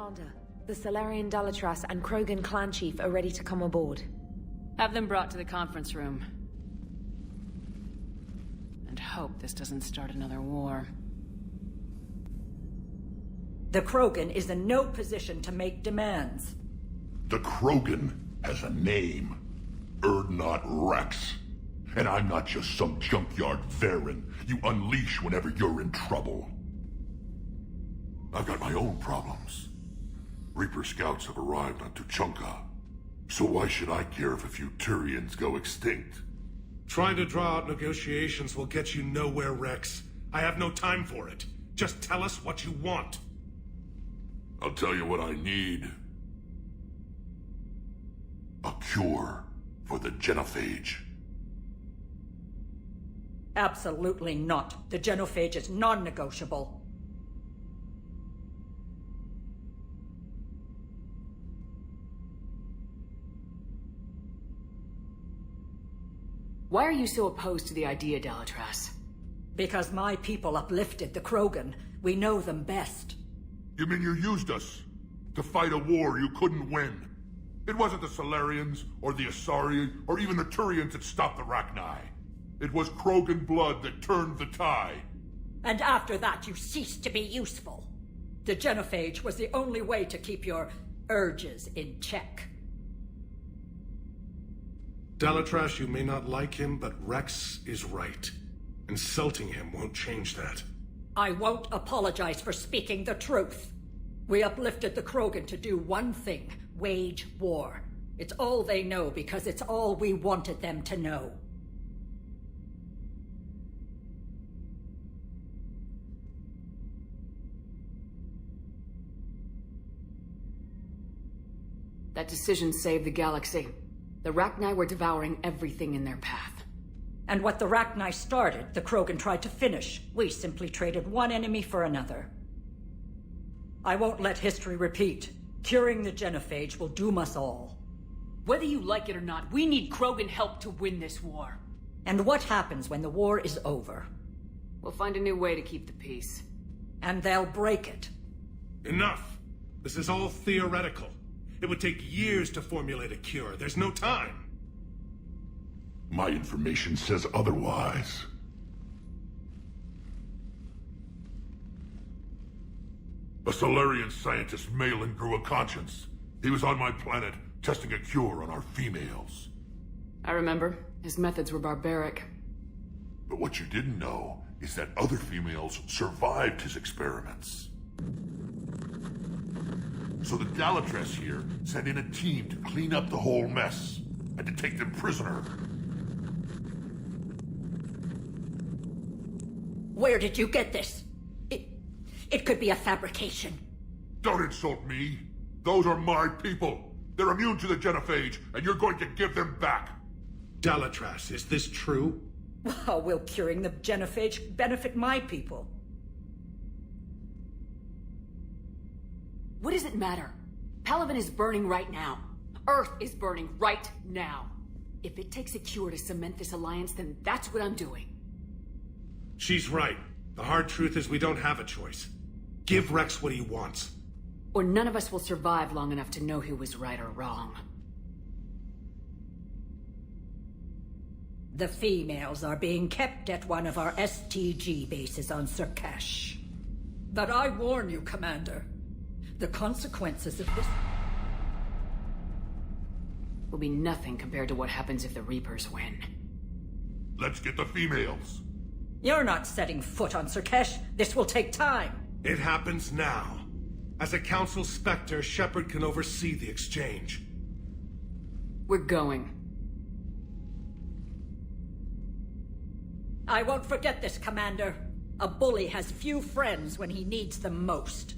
Commander, the Salarian Dalatras and Krogan clan chief are ready to come aboard. Have them brought to the conference room. And hope this doesn't start another war. The Krogan is in no position to make demands. The Krogan has a name. Urdnot Rex. And I'm not just some junkyard Varen you unleash whenever you're in trouble. I've got my own problems. Reaper scouts have arrived on Tuchanka. So why should I care if a few Turians go extinct? Trying to draw out negotiations will get you nowhere, Rex. I have no time for it. Just tell us what you want. I'll tell you what I need. A cure for the genophage. Absolutely not. The genophage is non-negotiable. Why are you so opposed to the idea, Dalatras? Because my people uplifted the Krogan. We know them best. You mean you used us to fight a war you couldn't win? It wasn't the Salarians, or the Asari, or even the Turians that stopped the Rachni. It was Krogan blood that turned the tide. And after that, you ceased to be useful. The genophage was the only way to keep your urges in check. Dalatras, you may not like him, but Rex is right. Insulting him won't change that. I won't apologize for speaking the truth. We uplifted the Krogan to do one thing, wage war. It's all they know because it's all we wanted them to know. That decision saved the galaxy. The Rachni were devouring everything in their path. And what the Rachni started, the Krogan tried to finish. We simply traded one enemy for another. I won't let history repeat. Curing the genophage will doom us all. Whether you like it or not, we need Krogan help to win this war. And what happens when the war is over? We'll find a new way to keep the peace. And they'll break it. Enough! This is all theoretical. It would take years to formulate a cure. There's no time. My information says otherwise. A Solarian scientist, Malin, grew a conscience. He was on my planet, testing a cure on our females. I remember. His methods were barbaric. But what you didn't know is that other females survived his experiments. So the Dalatras here sent in a team to clean up the whole mess, and to take them prisoner. Where did you get this? It could be a fabrication. Don't insult me. Those are my people. They're immune to the genophage, and you're going to give them back. Dalatras, is this true? How will curing the genophage benefit my people? What does it matter? Palaven is burning right now. Earth is burning right now. If it takes a cure to cement this alliance, then that's what I'm doing. She's right. The hard truth is we don't have a choice. Give Rex what he wants. Or none of us will survive long enough to know who was right or wrong. The females are being kept at one of our STG bases on Surkash. But I warn you, Commander. The consequences of this will be nothing compared to what happens if the Reapers win. Let's get the females. You're not setting foot on Surkash. This will take time. It happens now. As a Council Spectre, Shepard can oversee the exchange. We're going. I won't forget this, Commander. A bully has few friends when he needs them most.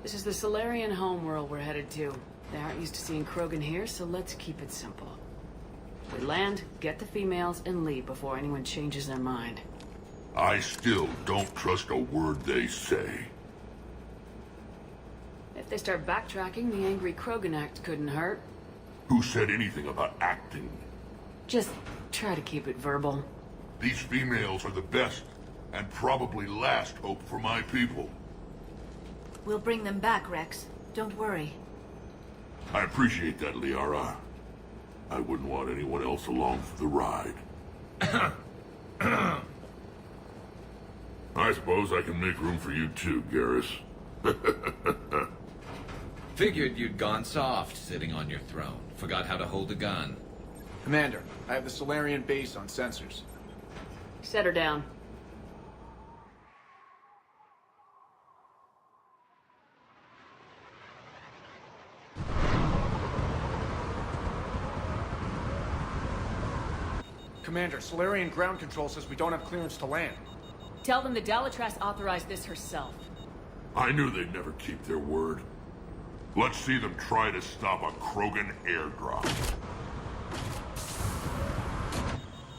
This is the Solarian homeworld we're headed to. They aren't used to seeing Krogan here, so let's keep it simple. We land, get the females, and leave before anyone changes their mind. I still don't trust a word they say. If they start backtracking, the angry Krogan act couldn't hurt. Who said anything about acting? Just try to keep it verbal. These females are the best, and probably last hope for my people. We'll bring them back, Rex. Don't worry. I appreciate that, Liara. I wouldn't want anyone else along for the ride. I suppose I can make room for you too, Garrus. Figured you'd gone soft sitting on your throne. Forgot how to hold a gun. Commander, I have the Solarian base on sensors. Set her down. Commander, Solarian ground control says we don't have clearance to land. Tell them the Dalatras authorized this herself. I knew they'd never keep their word. Let's see them try to stop a Krogan airdrop.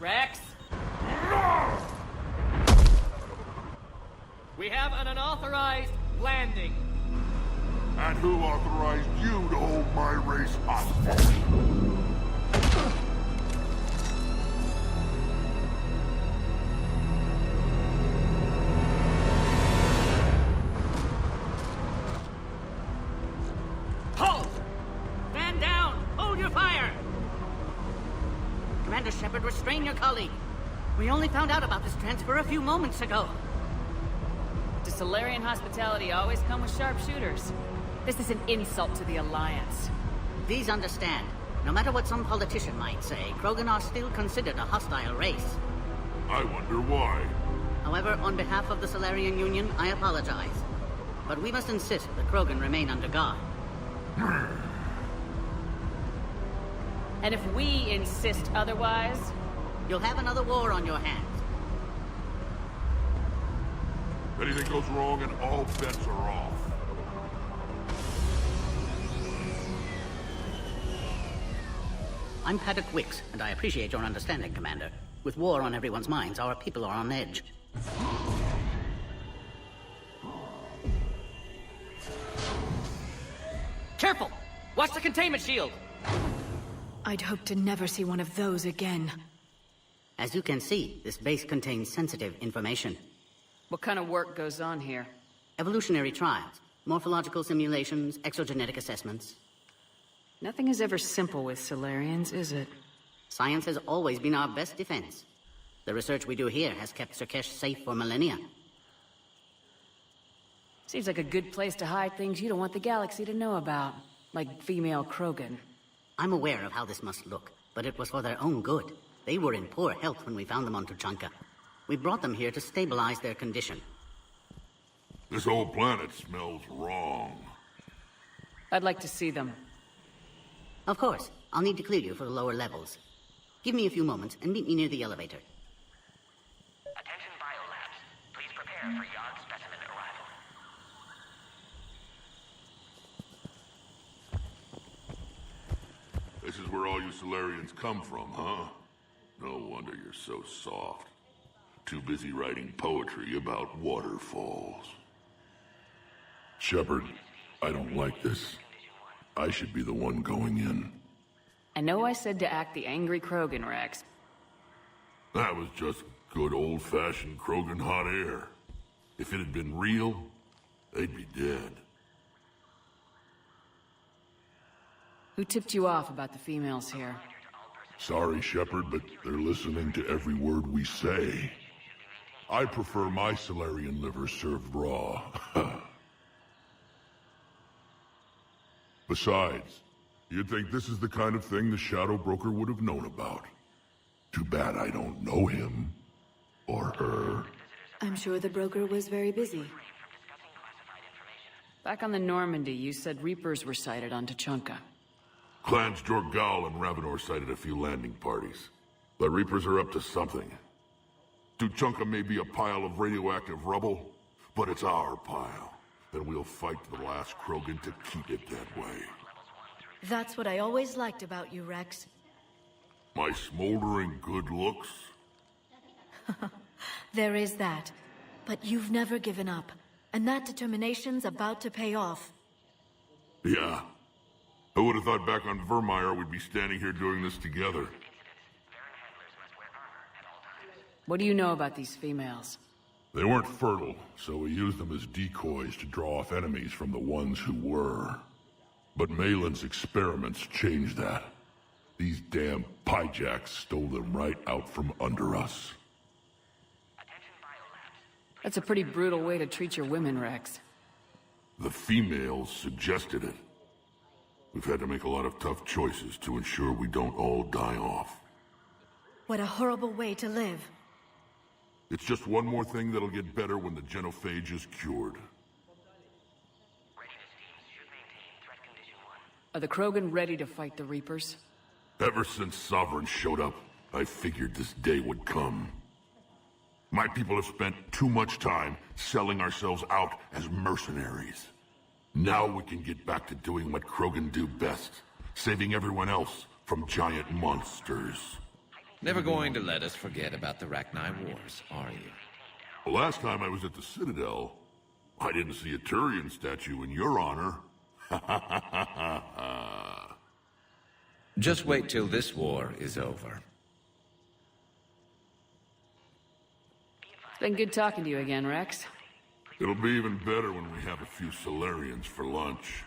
Rex? We have an unauthorized landing. And who authorized you to hold my race hostage? Halt! Stand down! Hold your fire! Commander Shepard, restrain your colleague. We only found out about this transfer a few moments ago. Does Solarian hospitality always come with sharpshooters? This is an insult to the Alliance. Please understand, no matter what some politician might say, Krogan are still considered a hostile race. I wonder why. However, on behalf of the Solarian Union, I apologize. But we must insist the Krogan remain under guard. And if we insist otherwise, You'll have another war on your hands. Anything goes wrong and all bets are off. I'm Paddock Wicks, and I appreciate your understanding, Commander. With war on everyone's minds, our people are on edge. Careful! Watch the containment shield! I'd hope to never see one of those again. As you can see, this base contains sensitive information. What kind of work goes on here? Evolutionary trials, morphological simulations, exogenetic assessments. Nothing is ever simple with Solarians, is it? Science has always been our best defense. The research we do here has kept Surkesh safe for millennia. Seems like a good place to hide things you don't want the galaxy to know about. Like female Krogan. I'm aware of how this must look, but it was for their own good. They were in poor health when we found them on Tuchanka. We brought them here to stabilize their condition. This whole planet smells wrong. I'd like to see them. Of course, I'll need to clear you for the lower levels. Give me a few moments and meet me near the elevator. Attention biolabs. Please prepare for yard specimen arrival. This is where all you Solarians come from, huh? No wonder you're so soft. Too busy writing poetry about waterfalls. Shepard, I don't like this. I should be the one going in. I know I said to act the angry Krogan, Rex. That was just good old-fashioned Krogan hot air. If it had been real, they'd be dead. Who tipped you off about the females here? Sorry, Shepard, but they're listening to every word we say. I prefer my Solarian liver served raw. Besides, you'd think this is the kind of thing the Shadow Broker would have known about. Too bad I don't know him. Or her. I'm sure the broker was very busy. Back on the Normandy, you said Reapers were sighted on Tuchanka. Clans Jorgal and Ravenor sighted a few landing parties. The Reapers are up to something. Tuchanka may be a pile of radioactive rubble, but it's our pile. then we'll fight to the last Krogan to keep it that way. That's what I always liked about you, Rex. My smoldering good looks? There is that. But you've never given up. And that determination's about to pay off. Yeah. I would have thought back on Vermeer we'd be standing here doing this together. What do you know about these females? They weren't fertile, so we used them as decoys to draw off enemies from the ones who were. But Malin's experiments changed that. These damn pyjacks stole them right out from under us. That's a pretty brutal way to treat your women, Rex. The females suggested it. We've had to make a lot of tough choices to ensure we don't all die off. What a horrible way to live. It's just one more thing that'll get better when the genophage is cured. Are the Krogan ready to fight the Reapers? Ever since Sovereign showed up, I figured this day would come. My people have spent too much time selling ourselves out as mercenaries. Now we can get back to doing what Krogan do best, saving everyone else from giant monsters. Never going to let us forget about the Rachni Wars, are you? The last time I was at the Citadel, I didn't see a Turian statue in your honor. Just wait till this war is over. It's been good talking to you again, Rex. It'll be even better when we have a few Solarians for lunch.